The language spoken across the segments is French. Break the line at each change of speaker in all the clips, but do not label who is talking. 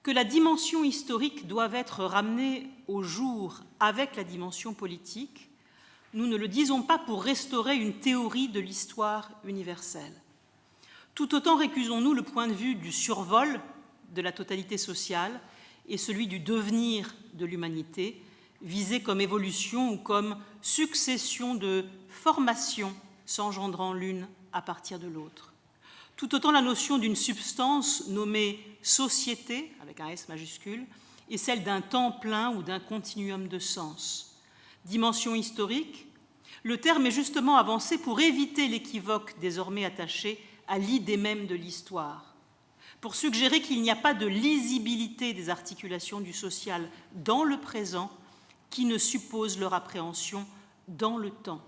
que la dimension historique doive être ramenée au jour avec la dimension politique, nous ne le disons pas pour restaurer une théorie de l'histoire universelle. Tout autant récusons-nous le point de vue du survol de la totalité sociale et celui du devenir de l'humanité, visé comme évolution ou comme succession de formations s'engendrant l'une à partir de l'autre. Tout autant la notion d'une substance nommée société, avec un S majuscule, et celle d'un temps plein ou d'un continuum de sens. Dimension historique, le terme est justement avancé pour éviter l'équivoque désormais attaché à l'idée même de l'histoire, pour suggérer qu'il n'y a pas de lisibilité des articulations du social dans le présent qui ne suppose leur appréhension dans le temps.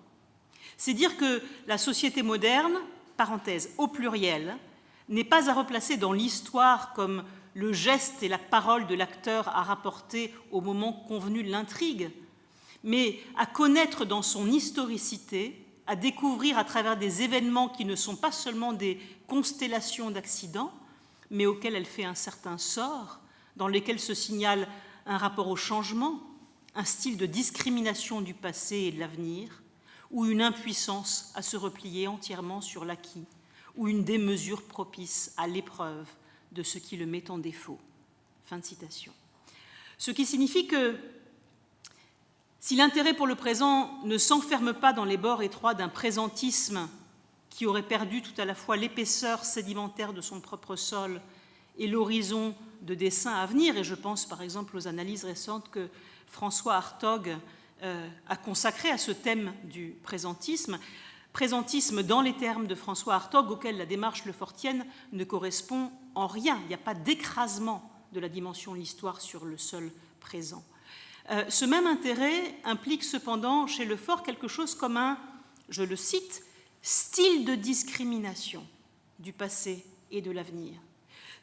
C'est dire que la société moderne, parenthèse, au pluriel, n'est pas à replacer dans l'histoire comme le geste et la parole de l'acteur à rapporter au moment convenu de l'intrigue, mais à connaître dans son historicité, à découvrir à travers des événements qui ne sont pas seulement des constellations d'accidents, mais auxquels elle fait un certain sort, dans lesquels se signale un rapport au changement, un style de discrimination du passé et de l'avenir, ou une impuissance à se replier entièrement sur l'acquis, ou une démesure propice à l'épreuve de ce qui le met en défaut. Fin de citation. Ce qui signifie que si l'intérêt pour le présent ne s'enferme pas dans les bords étroits d'un présentisme qui aurait perdu tout à la fois l'épaisseur sédimentaire de son propre sol et l'horizon de dessein à venir, et je pense par exemple aux analyses récentes que François Hartog a consacré à ce thème du présentisme dans les termes de François Hartog, auquel la démarche lefortienne ne correspond en rien. Il n'y a pas d'écrasement de la dimension de l'histoire sur le seul présent. Ce même intérêt implique cependant chez Lefort quelque chose comme un, je le cite, style de discrimination du passé et de l'avenir,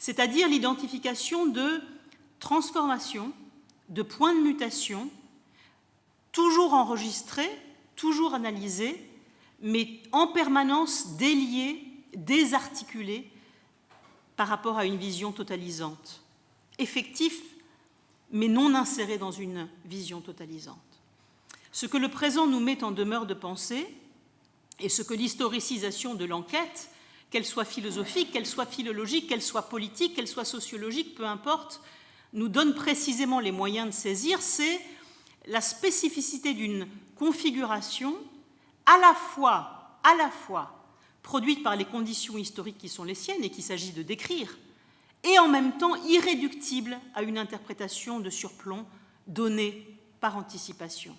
c'est-à-dire l'identification de transformations, de points de mutation, toujours enregistrés, toujours analysés, mais en permanence déliés, désarticulés par rapport à une vision totalisante, effectif, mais non inséré dans une vision totalisante. Ce que le présent nous met en demeure de penser, et ce que l'historicisation de l'enquête, qu'elle soit philosophique, qu'elle soit philologique, qu'elle soit politique, qu'elle soit sociologique, peu importe, nous donne précisément les moyens de saisir, c'est la spécificité d'une configuration à la fois produite par les conditions historiques qui sont les siennes et qu'il s'agit de décrire, et en même temps irréductible à une interprétation de surplomb donnée par anticipation.